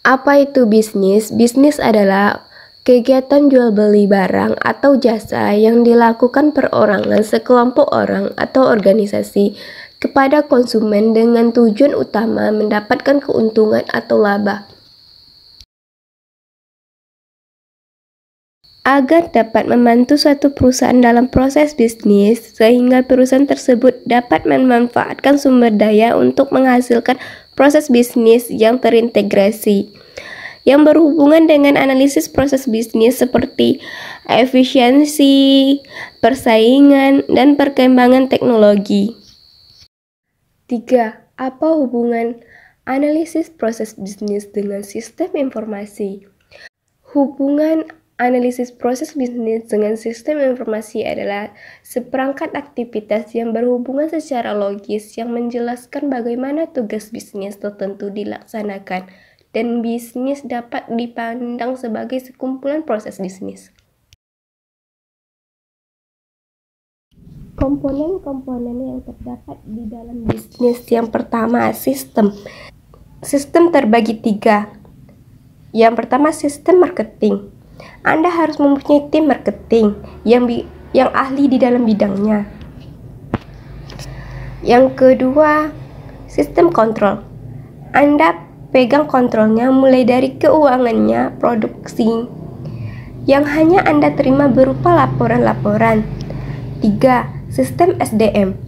Apa itu bisnis? Bisnis adalah kegiatan jual beli barang atau jasa yang dilakukan perorangan, sekelompok orang atau organisasi kepada konsumen dengan tujuan utama mendapatkan keuntungan atau laba. Agar dapat membantu suatu perusahaan dalam proses bisnis, sehingga perusahaan tersebut dapat memanfaatkan sumber daya untuk menghasilkan proses bisnis yang terintegrasi, yang berhubungan dengan analisis proses bisnis seperti efisiensi, persaingan, dan perkembangan teknologi. 3. Apa hubungan analisis proses bisnis dengan sistem informasi? Hubungan analisis proses bisnis dengan sistem informasi adalah seperangkat aktivitas yang berhubungan secara logis yang menjelaskan bagaimana tugas bisnis tertentu dilaksanakan, dan bisnis dapat dipandang sebagai sekumpulan proses bisnis. Komponen-komponen yang terdapat di dalam bisnis. Yang pertama, sistem. Sistem terbagi 3. Yang pertama, sistem marketing. Anda harus mempunyai tim marketing yang ahli di dalam bidangnya. Yang kedua, sistem kontrol. Anda pegang kontrolnya mulai dari keuangannya, produksi, yang hanya Anda terima berupa laporan-laporan. 3. Sistem SDM.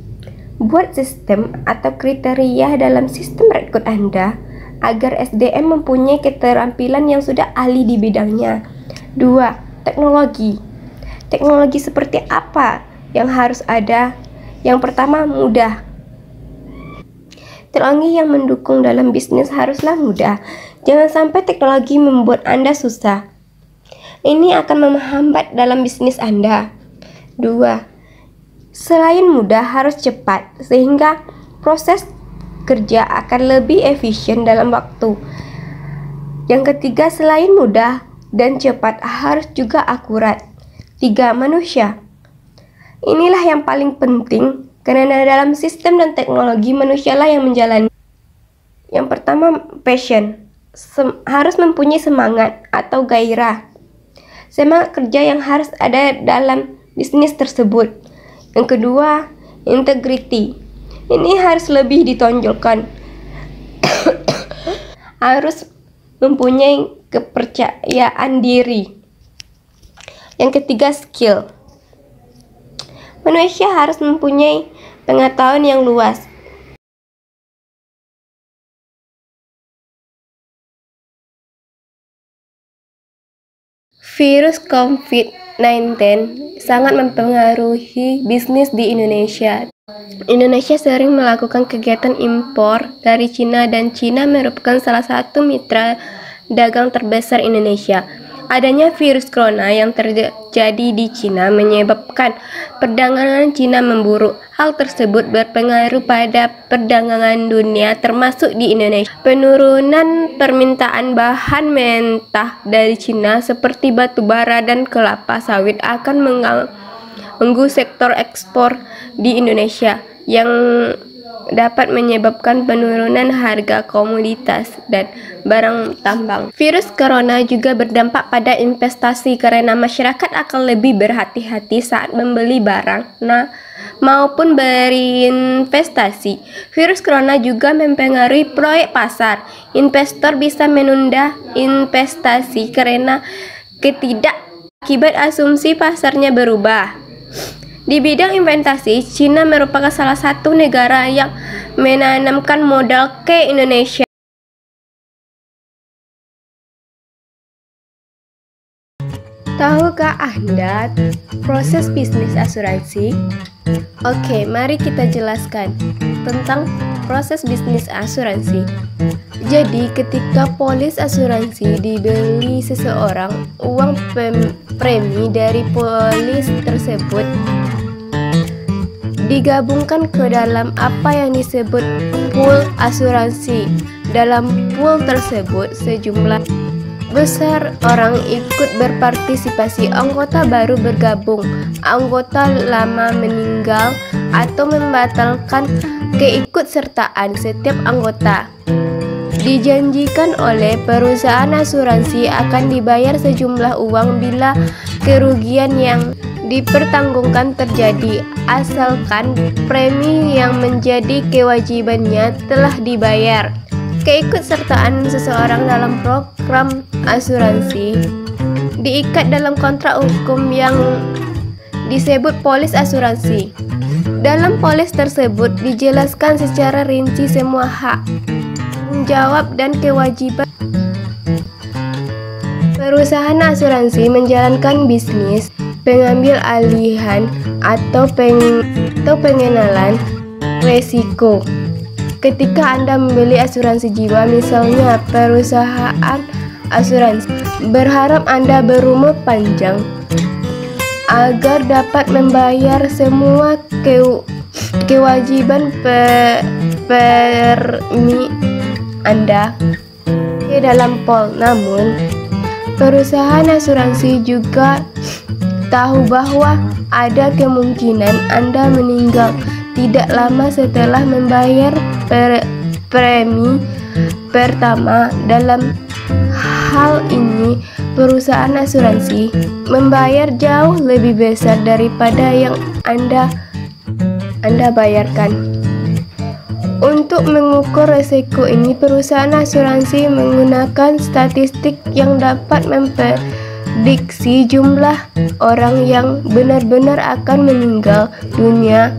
Buat sistem atau kriteria dalam sistem rekod Anda agar SDM mempunyai keterampilan yang sudah ahli di bidangnya. 2. Teknologi. Teknologi seperti apa yang harus ada? Yang pertama, mudah. Teknologi yang mendukung dalam bisnis haruslah mudah. Jangan sampai teknologi membuat Anda susah. Ini akan menghambat dalam bisnis Anda. 2. Selain mudah, harus cepat, sehingga proses kerja akan lebih efisien dalam waktu. Yang ketiga, selain mudah dan cepat, harus juga akurat. 3. Manusia. Inilah yang paling penting, karena dalam sistem dan teknologi manusialah yang menjalani. Yang pertama, passion. Harus mempunyai semangat atau gairah. Semangat kerja yang harus ada dalam bisnis tersebut. Yang kedua, integrity. Ini harus lebih ditonjolkan. Harus mempunyai kepercayaan diri. Yang ketiga, skill. Manusia harus mempunyai pengetahuan yang luas. Virus COVID-19 sangat mempengaruhi bisnis di Indonesia. Indonesia sering melakukan kegiatan impor dari Cina, dan Cina merupakan salah satu mitra dagang terbesar Indonesia. Adanya virus corona yang terjadi di Cina menyebabkan perdagangan Cina memburuk. Hal tersebut berpengaruh pada perdagangan dunia termasuk di Indonesia. Penurunan permintaan bahan mentah dari Cina seperti batu bara dan kelapa sawit akan mengganggu sektor ekspor di Indonesia, yang dapat menyebabkan penurunan harga komoditas dan barang tambang. Virus corona juga berdampak pada investasi karena masyarakat akan lebih berhati-hati saat membeli barang maupun berinvestasi. Virus corona juga mempengaruhi proyek pasar. Investor bisa menunda investasi karena akibat asumsi pasarnya berubah. Di bidang investasi, Cina merupakan salah satu negara yang menanamkan modal ke Indonesia. Tahukah Anda proses bisnis asuransi? Oke, mari kita jelaskan tentang proses bisnis asuransi. Jadi, ketika polis asuransi dibeli seseorang, uang premi dari polis tersebut digabungkan ke dalam apa yang disebut pool asuransi. Dalam pool tersebut, sejumlah besar orang ikut berpartisipasi. Anggota baru bergabung, anggota lama meninggal atau membatalkan keikutsertaan setiap anggota. Dijanjikan oleh perusahaan asuransi akan dibayar sejumlah uang bila kerugian yang dipertanggungkan terjadi, asalkan premi yang menjadi kewajibannya telah dibayar. Keikutsertaan seseorang dalam program asuransi diikat dalam kontrak hukum yang disebut polis asuransi. Dalam polis tersebut dijelaskan secara rinci semua hak, tanggung jawab, dan kewajiban perusahaan asuransi menjalankan bisnis, pengambil alihan, atau pengenalan resiko. Ketika Anda membeli asuransi jiwa, misalnya perusahaan asuransi berharap Anda berumur panjang agar dapat membayar semua kewajiban premi Anda ke dalam pol. Namun, perusahaan asuransi juga tahu bahwa ada kemungkinan Anda meninggal tidak lama setelah membayar premi pertama. Dalam hal ini, perusahaan asuransi membayar jauh lebih besar daripada yang Anda bayarkan. Untuk mengukur resiko ini, perusahaan asuransi menggunakan statistik yang dapat memprediksi jumlah orang yang benar-benar akan meninggal dunia